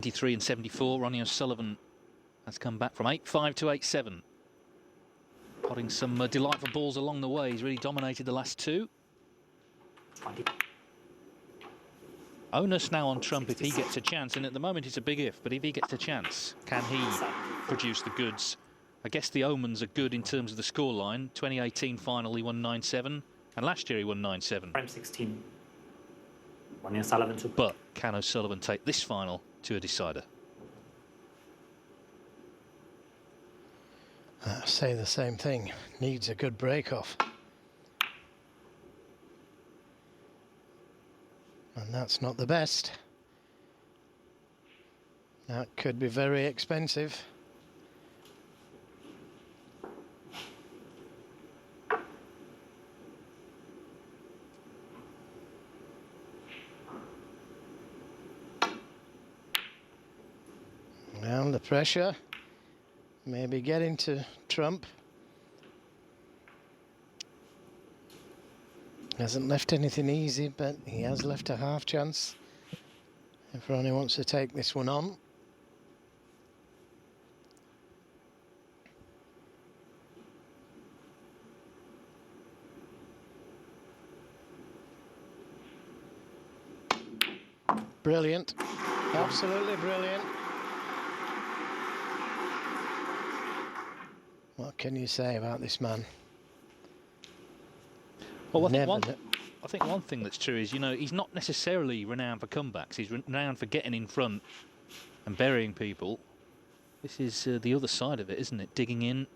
73 and 74. Ronnie O'Sullivan has come back from 8-5 to 8-7. Potting some delightful balls along the way. He's really dominated the last two. 20. Onus now on Trump if he gets a chance, and at the moment it's a big if, but if he gets a chance, can he produce the goods? I guess the omens are good in terms of the scoreline. 2018 final he won 9-7, and last year he won 9-7. Prime 16. Ronnie O'Sullivan to... But can O'Sullivan take this final to a decider? I say the same thing. Needs a good break-off. And that's not the best. That could be very expensive. Well, the pressure maybe getting to Trump. Hasn't left anything easy, but he has left a half chance if Ronnie wants to take this one on. Brilliant, absolutely brilliant. What can you say about this man? Well, I think one thing that's true is, you know, he's not necessarily renowned for comebacks. He's renowned for getting in front and burying people. This is the other side of it, isn't it? Digging in,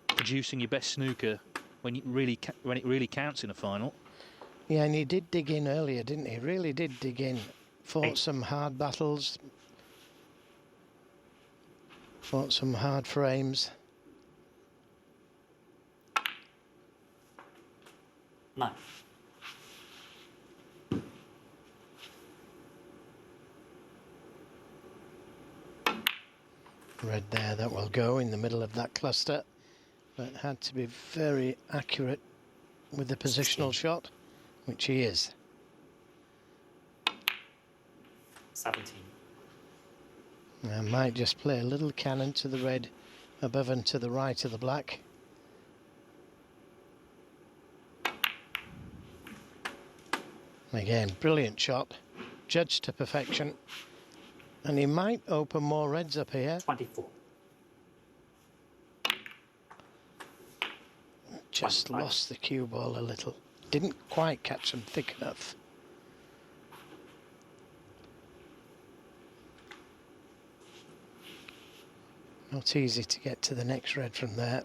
producing your best snooker when it really counts in a final. Yeah, and he did dig in earlier, didn't he? Really did dig in. Fought some hard battles. Fought some hard frames. No. Red there, that will go in the middle of that cluster, but had to be very accurate with the positional shot, which he is. 17. I might just play a little cannon to the red above and to the right of the black. Again, brilliant shot, judged to perfection, and he might open more reds up here. 24. Just 25. lost the cue ball a little. Didn't quite catch them thick enough. Not easy to get to the next red from there.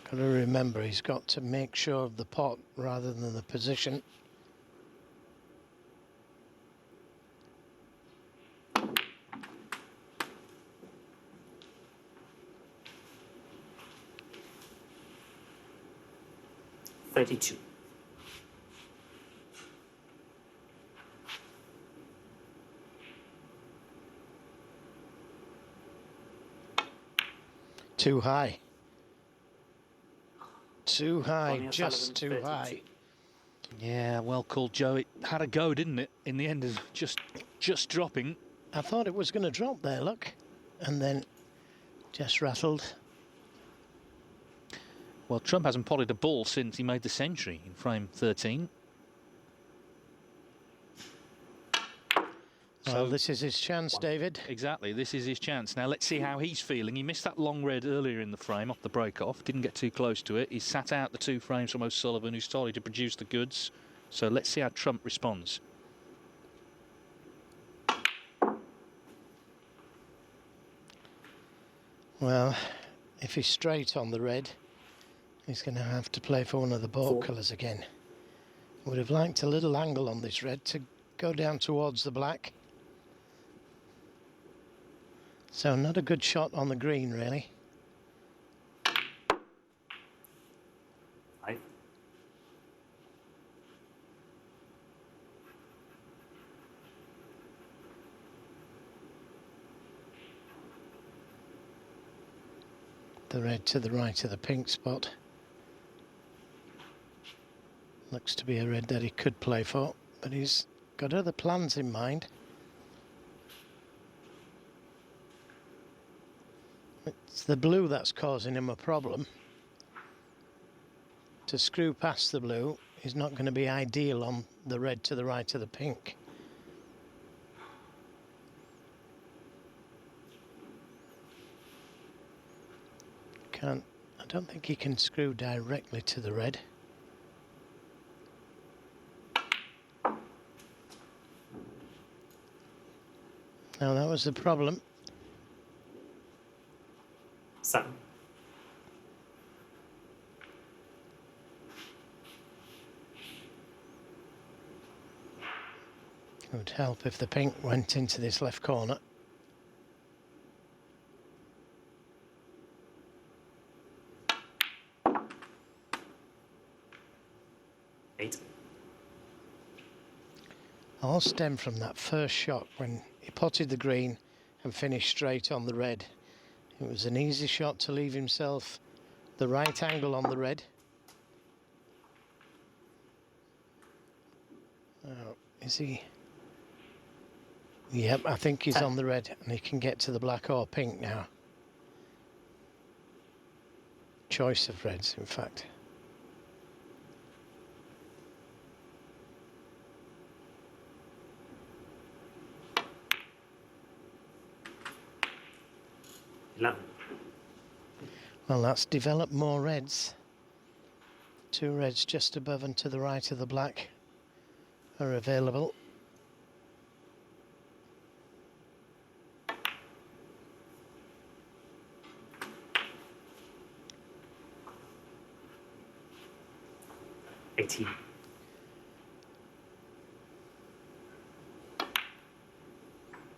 Got to remember, he's got to make sure of the pot rather than the position. $32. Too high. Too high, Ronnie just too 32. high. Yeah, well called, Joe. It had a go, didn't it? In the end, of just dropping. I thought it was going to drop there, look, and then just rattled. Well, Trump hasn't potted a ball since he made the century in frame 13. Well, this is his chance, David. Exactly, this is his chance. Now let's see how he's feeling. He missed that long red earlier in the frame off the break-off. Didn't get too close to it. He sat out the two frames from O'Sullivan, who started to produce the goods. So let's see how Trump responds. Well, if he's straight on the red, he's going to have to play for one of the ball colours again. Would have liked a little angle on this red to go down towards the black. So not a good shot on the green, really. 5. The red to the right of the pink spot. Looks to be a red that he could play for, but he's got other plans in mind. It's the blue that's causing him a problem. To screw past the blue is not going to be ideal on the red to the right of the pink. I don't think he can screw directly to the red. Now that was the problem. 7. It would help if the pink went into this left corner. 8. All stemmed from that first shot when he potted the green and finished straight on the red. It was an easy shot to leave himself the right angle on the red. Oh, is he? Yep, I think he's on the red and he can get to the black or pink now. Choice of reds, in fact. Well, that's developed more reds. 2 reds just above and to the right of the black are available. $18.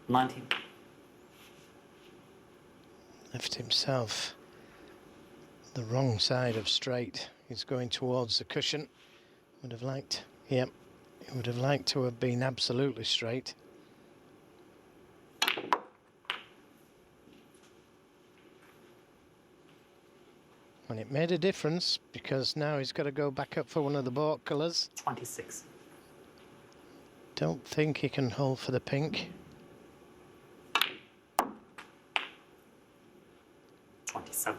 $19. Left himself the wrong side of straight. He's going towards the cushion. Would have liked, yep, he would have liked to have been absolutely straight. And it made a difference because now he's got to go back up for one of the baulk colours. 26. Don't think he can hold for the pink. 27.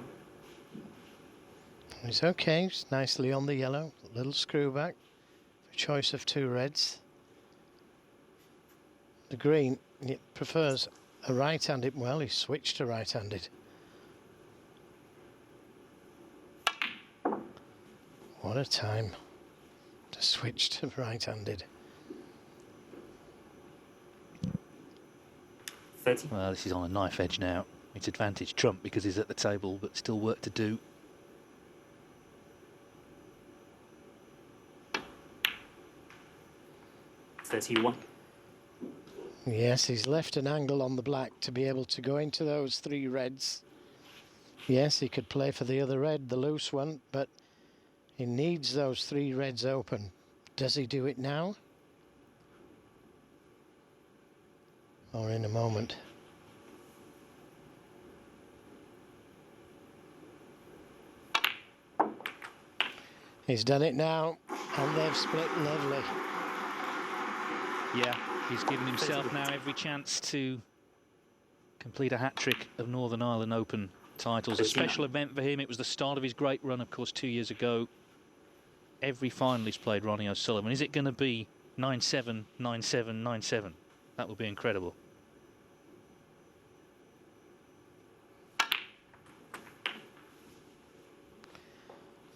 He's okay, he's nicely on the yellow. Little screw back for choice of 2 reds. The green, it prefers a right-handed. Well, he switched to right-handed. What a time to switch to right-handed. 30. Well, this is on a knife edge now. It's advantage trump because he's at the table, but still work to do. 31. Yes, he's left an angle on the black to be able to go into those 3 reds. Yes, he could play for the other red, the loose one, but he needs those 3 reds open. Does he do it now? Or in a moment? He's done it now, and they've split lovely. Yeah, he's given himself now every chance to complete a hat-trick of Northern Ireland Open titles. A special event for him. It was the start of his great run, of course, 2 years ago. Every final he's played Ronnie O'Sullivan. Is it going to be 9-7, 9-7, 9-7? That would be incredible.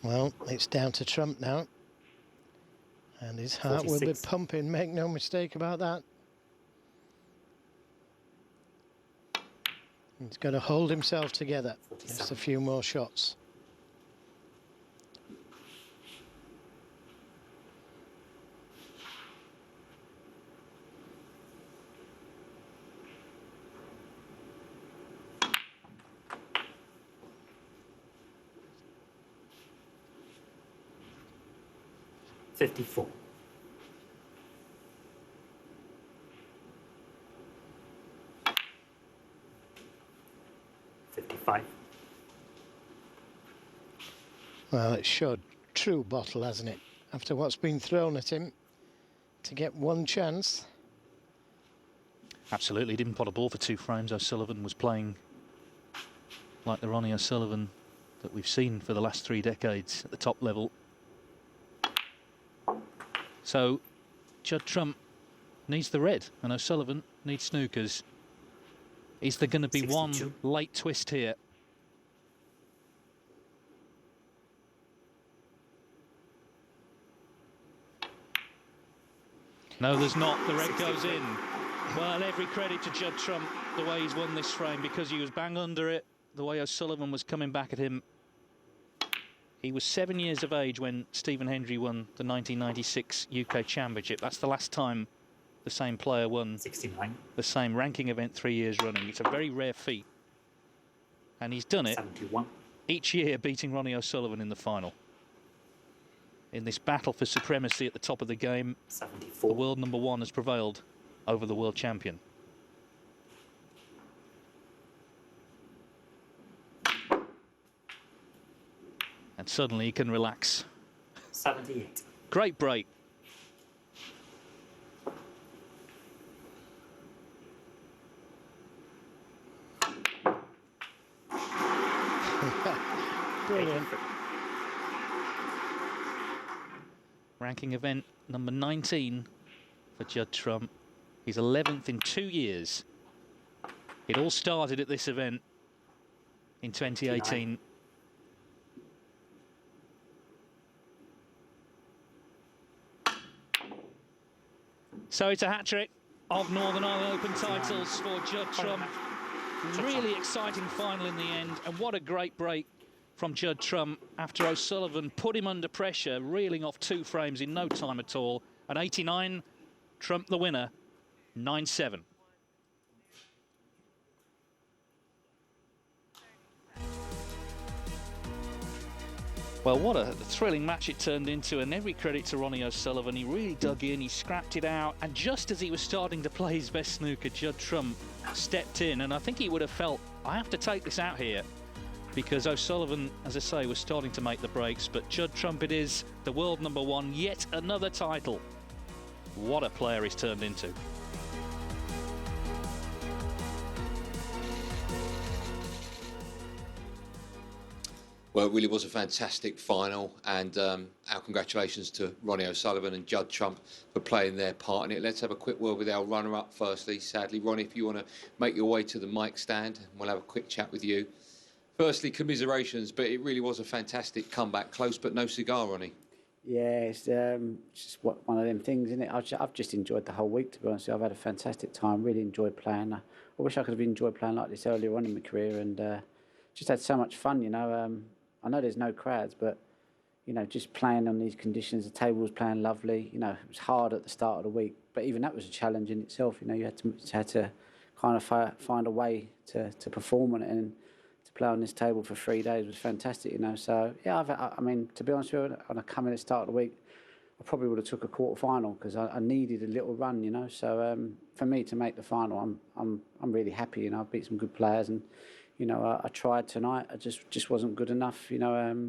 Well, it's down to Trump now. And his heart 46. will be pumping, make no mistake about that. He's got to hold himself together. 47. Just a few more shots. $54. 55. Well, it showed true bottle, hasn't it? After what's been thrown at him, to get one chance. Absolutely, he didn't pot a ball for 2 frames. O'Sullivan was playing like the Ronnie O'Sullivan that we've seen for the last 3 decades at the top level. So Judd Trump needs the red and O'Sullivan needs snookers. Is there going to be 62. one late twist here? No, there's not. The red goes in. Well, every credit to Judd Trump, the way he's won this frame, because he was bang under it, the way O'Sullivan was coming back at him. He was 7 years of age when Stephen Hendry won the 1996 UK Championship. That's the last time the same player won 69. the same ranking event 3 years running. It's a very rare feat. And he's done it 71. each year, beating Ronnie O'Sullivan in the final. In this battle for supremacy at the top of the game, 74. the world number 1 has prevailed over the world champion. And suddenly he can relax. 78. Great break. Brilliant. Ranking event number 19 for Judd Trump. He's 11th in 2 years. It all started at this event in 2018. So it's a hat-trick of Northern Ireland Open titles for Judd Trump. Really exciting final in the end, and what a great break from Judd Trump after O'Sullivan put him under pressure, reeling off 2 frames in no time at all. At 89, Trump the winner, 9-7. Well, what a thrilling match it turned into, and every credit to Ronnie O'Sullivan. He really dug in, he scrapped it out, and just as he was starting to play his best snooker, Judd Trump stepped in, and I think he would have felt, I have to take this out here, because O'Sullivan, as I say, was starting to make the breaks, but Judd Trump it is, the world number 1, yet another title. What a player he's turned into. Well, it really was a fantastic final, and our congratulations to Ronnie O'Sullivan and Judd Trump for playing their part in it. Let's have a quick word with our runner-up firstly. Sadly, Ronnie, if you want to make your way to the mic stand, we'll have a quick chat with you. Firstly, commiserations, but it really was a fantastic comeback. Close but no cigar, Ronnie. Yeah, it's just one of them things, isn't it? I've just enjoyed the whole week, to be honest. I've had a fantastic time, really enjoyed playing. I wish I could have enjoyed playing like this earlier on in my career, and just had so much fun, you know. I know there's no crowds, but, you know, just playing on these conditions, the table was playing lovely. You know, it was hard at the start of the week, but even that was a challenge in itself. You know, you had to kind of find a way to perform on it, and to play on this table for 3 days was fantastic, you know. So, yeah, I mean, to be honest with you, when I come in at the start of the week, I probably would have took a quarter-final because I needed a little run, you know. So, for me to make the final, I'm really happy, you know. I beat some good players, and you know, I tried tonight. I just wasn't good enough. You know,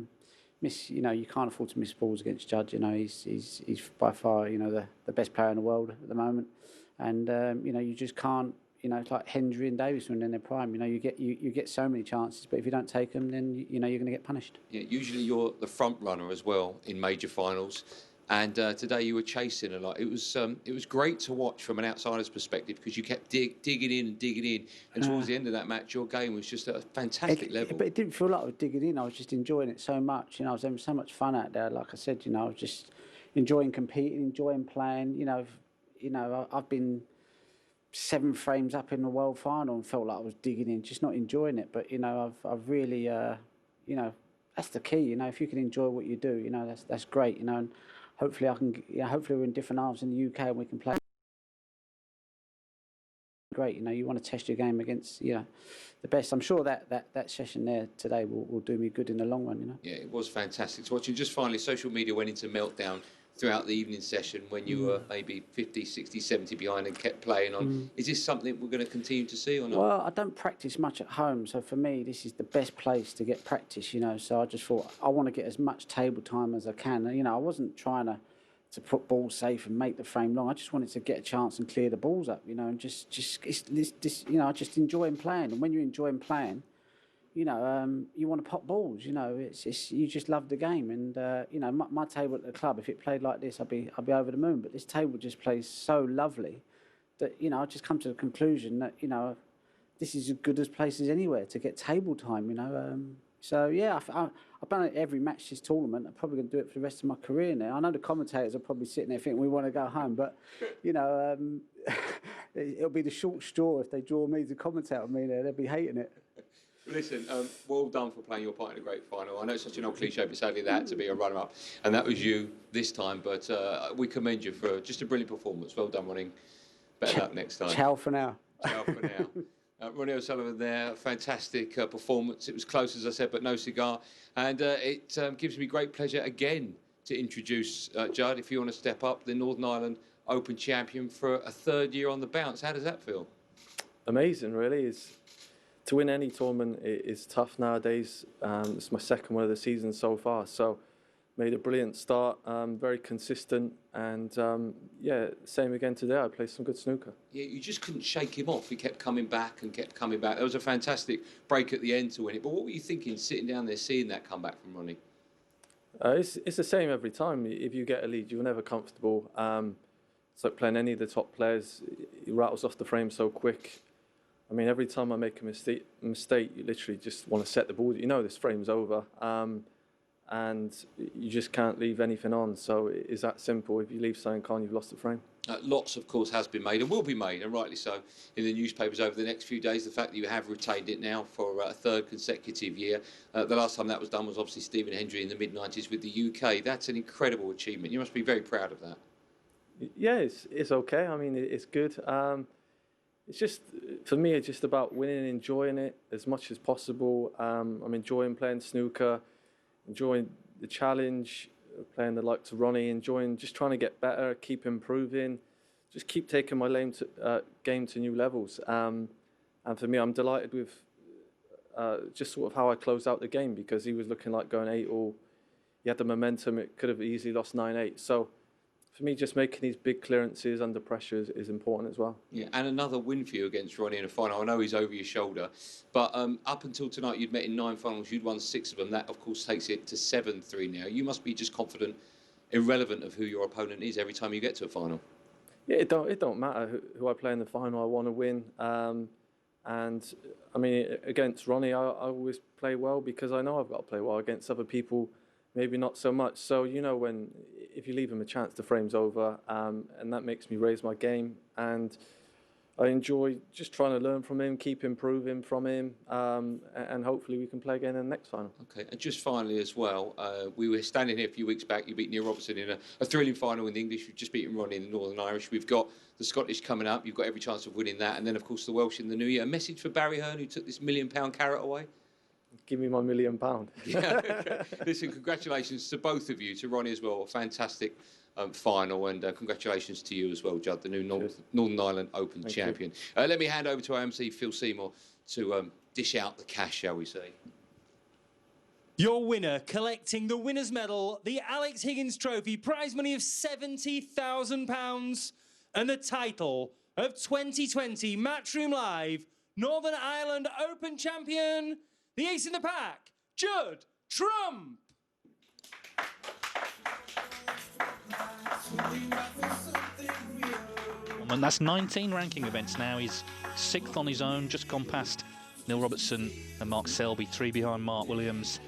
you know, you can't afford to miss balls against Judd. You know, he's by far, you know, the best player in the world at the moment. And you know, you just can't. You know, it's like Hendry and Davis when they're in their prime. You know, you get so many chances, but if you don't take them, then you know you're going to get punished. Yeah, usually you're the front runner as well in major finals. And today you were chasing a lot. It was great to watch from an outsider's perspective because you kept digging in. And towards the end of that match, your game was just at a fantastic level. But it didn't feel like I was digging in. I was just enjoying it so much. You know, I was having so much fun out there. Like I said, you know, I was just enjoying competing, enjoying playing. You know, I've been 7 frames up in the world final and felt like I was digging in, just not enjoying it. But you know, I've really, you know, that's the key. You know, if you can enjoy what you do, you know, that's great. You know. And hopefully hopefully we're in different halves in the UK and we can play great. You know, you want to test your game against, you know, the best. I'm sure that session there today will do me good in the long run, you know. Yeah, it was fantastic to watch. And just finally, social media went into meltdown throughout the evening session when you were maybe 50, 60, 70 behind and kept playing on. Is this something we're going to continue to see or not? Well, I don't practice much at home, so for me this is the best place to get practice, you know. So I just thought I want to get as much table time as I can. And, you know, I wasn't trying to put balls safe and make the frame long. I just wanted to get a chance and clear the balls up, you know, and just you know, I just enjoying playing. And when you're enjoying playing, you want to pop balls. It's you just love the game, and my table at the club, if it played like this, I'd be over the moon. But this table just plays so lovely that I just come to the conclusion that this is as good as places anywhere to get table time. So yeah, I've done it every match this tournament. I'm probably going to do it for the rest of my career now. I know the commentators are probably sitting there thinking we want to go home, but it'll be the short straw if they draw me to commentate on me there. They'll be hating it. Listen, well done for playing your part in a great final. I know it's such an old cliche, but sadly that had to be a runner-up, and that was you this time. But we commend you for just a brilliant performance. Well done, running. Better luck next time. Ciao for now. Ciao for now. Ronnie O'Sullivan there, fantastic performance. It was close, as I said, but no cigar. And it gives me great pleasure again to introduce Judd, if you want to step up, the Northern Ireland Open champion for a third year on the bounce. How does that feel? Amazing, really. To win any tournament is tough nowadays. It's my second one of the season so far, so made a brilliant start, very consistent, and yeah, same again today. I played some good snooker. Yeah, you just couldn't shake him off. He kept coming back and kept coming back. There was a fantastic break at the end to win it. But what were you thinking sitting down there seeing that comeback from Ronnie? It's the same every time. If you get a lead, you're never comfortable. It's like playing any of the top players. He rattles off the frame so quick. I mean, every time I make a mistake, you literally just want to set the board. This frame's over. And you just can't leave anything on. So it's that simple. If you leave something on, you've lost the frame. Lots, of course, has been made and will be made, and rightly so, in the newspapers over the next few days. The fact that you have retained it now for a third consecutive year. The last time that was done was obviously Stephen Hendry in the mid-90s with the UK. That's an incredible achievement. You must be very proud of that. Yeah, it's okay. I mean, it's good. It's just, for me, it's just about winning and enjoying it as much as possible. I'm enjoying playing snooker, enjoying the challenge, playing the likes of Ronnie, enjoying just trying to get better, keep improving, just keep taking my game to new levels. And for me, I'm delighted with just sort of how I closed out the game, because he was looking like going 8-all. He had the momentum. It could have easily lost 9-8. So for me, just making these big clearances under pressure is important as well. Yeah, and another win for you against Ronnie in a final. I know he's over your shoulder, but up until tonight, you'd met in 9 finals. You'd won 6 of them. That, of course, takes it to 7-3 now. You must be just confident, irrelevant of who your opponent is every time you get to a final. Yeah, it don't matter who I play in the final. I want to win. And I mean, against Ronnie, I always play well because I know I've got to play well. Against other people, maybe not so much. So if you leave him a chance, the frame's over, and that makes me raise my game. And I enjoy just trying to learn from him, keep improving from him, and hopefully we can play again in the next final. Okay, and just finally as well, we were standing here a few weeks back. You beat Neil Robertson in a thrilling final in the English. You've just beaten Ronnie in the Northern Irish. We've got the Scottish coming up. You've got every chance of winning that. And then, of course, the Welsh in the new year. A message for Barry Hearn, who took this £1 million carrot away? Give me my £1 million. Yeah, okay. Listen, congratulations to both of you, to Ronnie as well. A fantastic final, and congratulations to you as well, Judd, the new Northern Ireland Open champion. Let me hand over to our MC, Phil Seymour, to dish out the cash, shall we say. Your winner, collecting the winner's medal, the Alex Higgins Trophy, prize money of £70,000, and the title of 2020 Matchroom Live Northern Ireland Open champion, the ace in the pack, Judd Trump. And that's 19 ranking events now. He's 6th on his own, just gone past Neil Robertson and Mark Selby, 3 behind Mark Williams.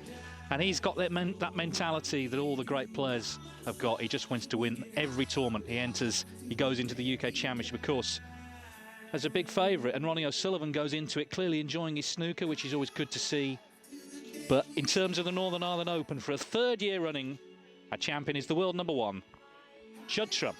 And he's got that mentality that all the great players have got. He just wants to win every tournament he enters. He goes into the UK Championship, of course, as a big favourite, and Ronnie O'Sullivan goes into it clearly enjoying his snooker, which is always good to see. But in terms of the Northern Ireland Open, for a 3rd year running, our champion is the world #1, Judd Trump.